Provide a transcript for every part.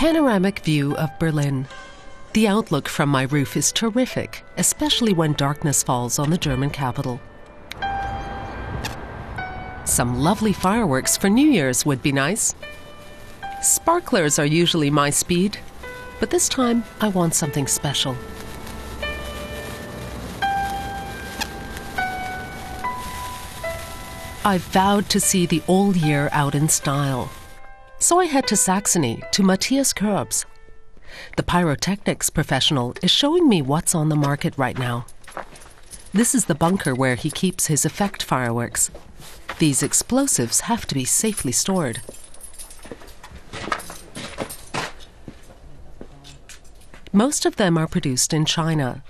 panoramic view of Berlin. The outlook from my roof is terrific, especially when darkness falls on the German capital. Some lovely fireworks for New Year's would be nice. Sparklers are usually my speed, but this time I want something special. I vowed to see the old year out in style. So I head to Saxony, to Matthias Körbs. The pyrotechnics professional is showing me what's on the market right now. This is the bunker where he keeps his effect fireworks. These explosives have to be safely stored. Most of them are produced in China.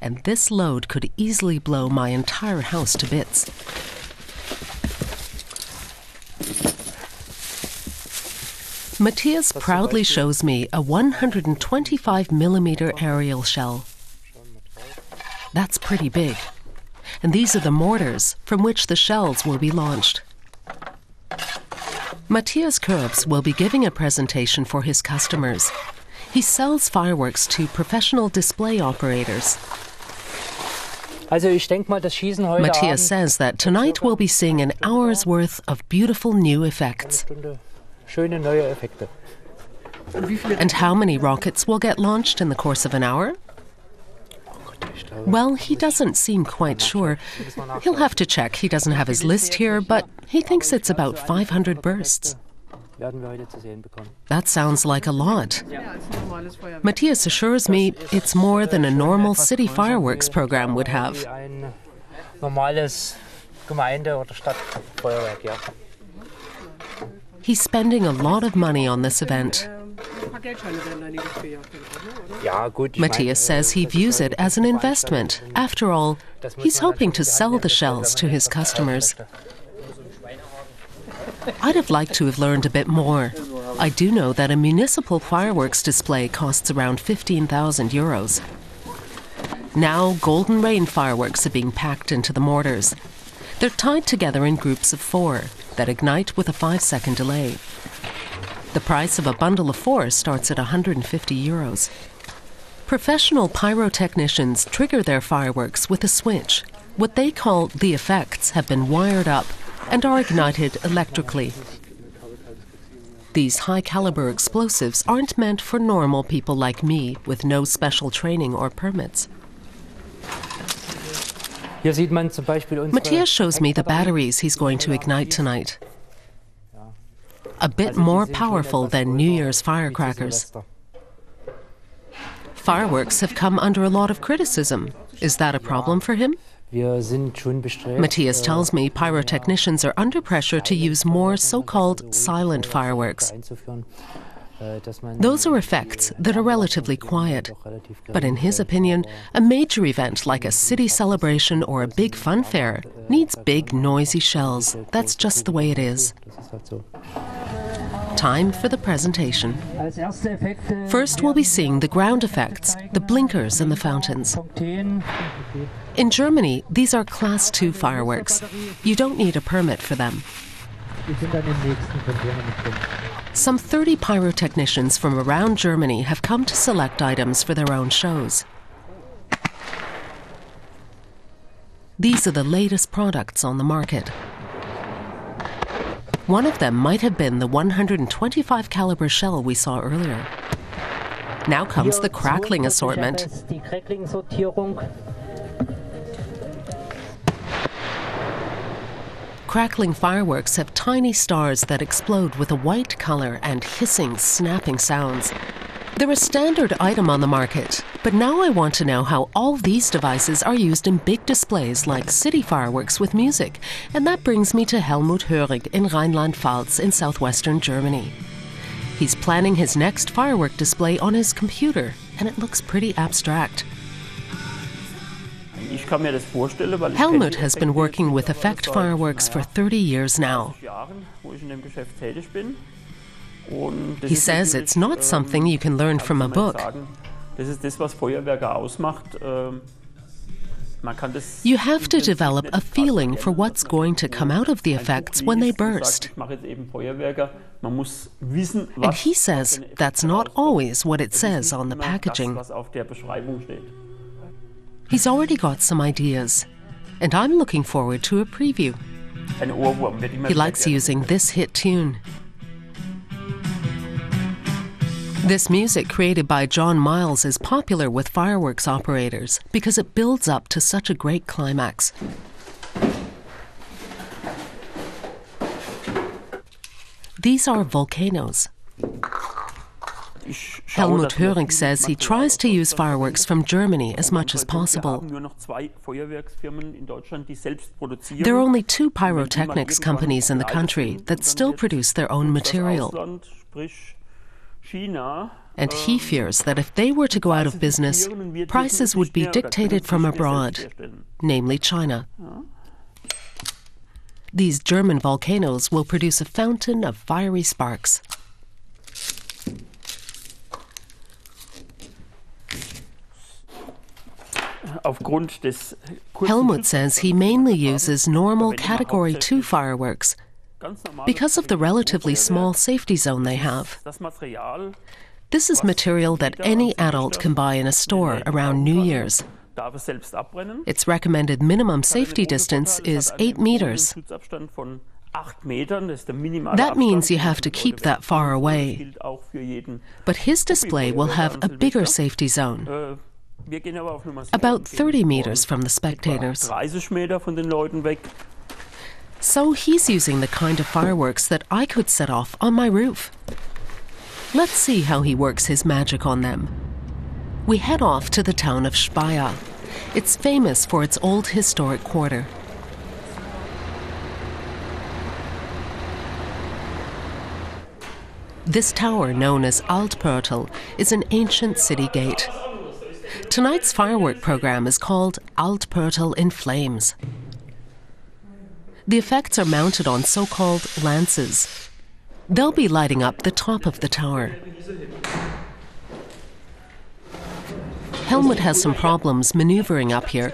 And this load could easily blow my entire house to bits. Matthias proudly shows me a 125mm aerial shell. That's pretty big. And these are the mortars from which the shells will be launched. Matthias Körbs will be giving a presentation for his customers. He sells fireworks to professional display operators. Matthias says that tonight we'll be seeing an hour's worth of beautiful new effects. And how many rockets will get launched in the course of an hour? Well, he doesn't seem quite sure. He'll have to check. He doesn't have his list here, but he thinks it's about 500 bursts. That sounds like a lot. Matthias assures me it's more than a normal city fireworks program would have. He's spending a lot of money on this event. Matthias says he views it as an investment. After all, he's hoping to sell the shells to his customers. I'd have liked to have learned a bit more. I do know that a municipal fireworks display costs around 15,000 euros. Now, Golden Rain fireworks are being packed into the mortars. They're tied together in groups of 4 that ignite with a 5-second delay. The price of a bundle of 4 starts at 150 euros. Professional pyrotechnicians trigger their fireworks with a switch. What they call the effects have been wired up and are ignited electrically. These high-caliber explosives aren't meant for normal people like me with no special training or permits. Matthias shows me the batteries he's going to ignite tonight. A bit more powerful than New Year's firecrackers. Fireworks have come under a lot of criticism. Is that a problem for him? Matthias tells me pyrotechnicians are under pressure to use more so-called silent fireworks. Those are effects that are relatively quiet. But in his opinion, a major event like a city celebration or a big fun fair needs big, noisy shells. That's just the way it is. Time for the presentation. First, we'll be seeing the ground effects, the blinkers and the fountains. In Germany, these are Class 2 fireworks. You don't need a permit for them. Some 30 pyrotechnicians from around Germany have come to select items for their own shows. These are the latest products on the market. One of them might have been the 125 caliber shell we saw earlier. Now comes the crackling assortment. Crackling fireworks have tiny stars that explode with a white color and hissing, snapping sounds. They're a standard item on the market, but now I want to know how all these devices are used in big displays like city fireworks with music, and that brings me to Helmut Hörig in Rheinland-Pfalz in southwestern Germany. He's planning his next firework display on his computer, and it looks pretty abstract. Helmut has been working with effect fireworks for 30 years now. He says it's not something you You have to develop a feeling for what's going to come out of the effects when they burst. And he says that's not always what it says on the packaging. He's already got some ideas, and I'm looking forward to a preview. He likes using this hit tune. This music created by John Miles is popular with fireworks operators because it builds up to such a great climax. These are volcanoes. Helmut Höring says he tries to use fireworks from Germany as much as possible. There are only 2 pyrotechnics companies in the country that still produce their own material. And he fears that if they were to go out of business, prices would be dictated from abroad, namely China. These German volcanoes will produce a fountain of fiery sparks. Helmut says he mainly uses normal Category 2 fireworks because of the relatively small safety zone they have. This is material that any adult can buy in a store around New Year's. Its recommended minimum safety distance is 8 meters. That means you have to keep that far away. But his display will have a bigger safety zone, about 30 meters from the spectators. So he's using the kind of fireworks that I could set off on my roof. Let's see how he works his magic on them. We head off to the town of Speyer. It's famous for its old historic quarter. This tower, known as Altpörtel, is an ancient city gate. Tonight's firework program is called Altpörtel in Flames. The effects are mounted on so-called lances. They'll be lighting up the top of the tower. Helmut has some problems maneuvering up here.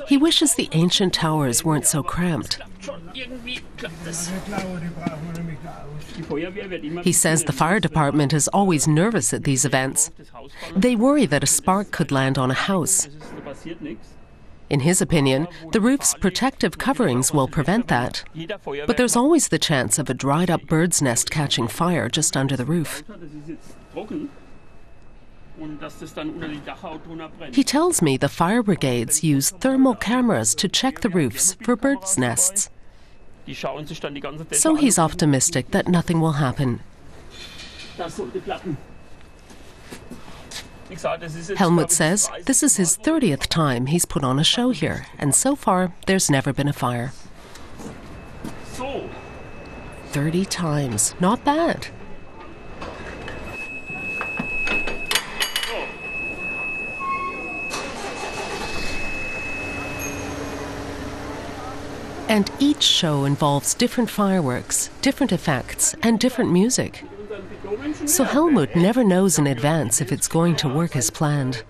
He wishes the ancient towers weren't so cramped. He says the fire department is always nervous at these events. They worry that a spark could land on a house. In his opinion, the roof's protective coverings will prevent that. But there's always the chance of a dried-up bird's nest catching fire just under the roof. He tells me the fire brigades use thermal cameras to check the roofs for birds' nests. So he's optimistic that nothing will happen. Helmut says this is his 30th time he's put on a show here, and so far there's never been a fire. 30 times, not bad. And each show involves different fireworks, different effects, and different music. So Helmut never knows in advance if it's going to work as planned.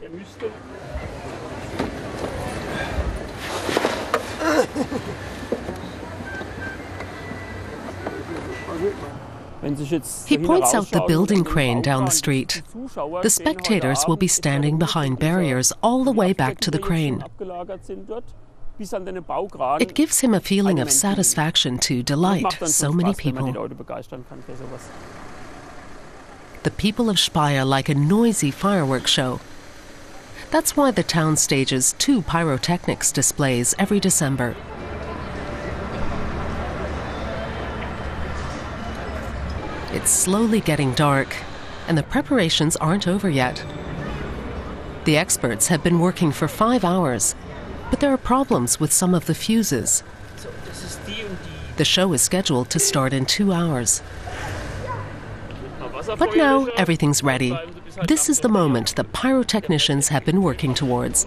He points out the building crane down the street. The spectators will be standing behind barriers all the way back to the crane. It gives him a feeling of satisfaction to delight so many people. The people of Speyer like a noisy fireworks show. That's why the town stages 2 pyrotechnics displays every December. It's slowly getting dark, and the preparations aren't over yet. The experts have been working for 5 hours, but there are problems with some of the fuses. The show is scheduled to start in 2 hours. But now everything's ready. This is the moment the pyrotechnicians have been working towards.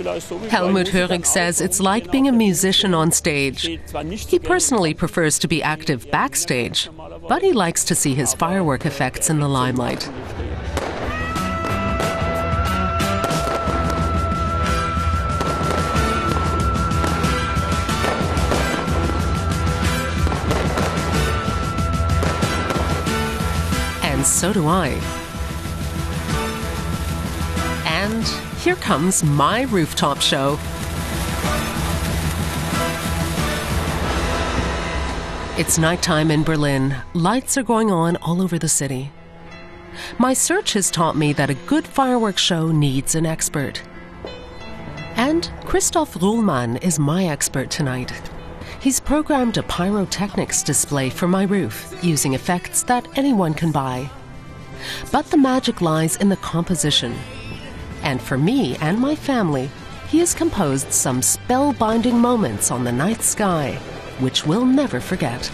Helmut Hörig says it's like being a musician on stage. He personally prefers to be active backstage, but he likes to see his firework effects in the limelight. And so do I. And here comes my rooftop show. It's nighttime in Berlin. Lights are going on all over the city. My search has taught me that a good fireworks show needs an expert. And Christoph Ruhlmann is my expert tonight. He's programmed a pyrotechnics display for my roof using effects that anyone can buy. But the magic lies in the composition. And for me and my family, he has composed some spellbinding moments on the night sky, which we'll never forget.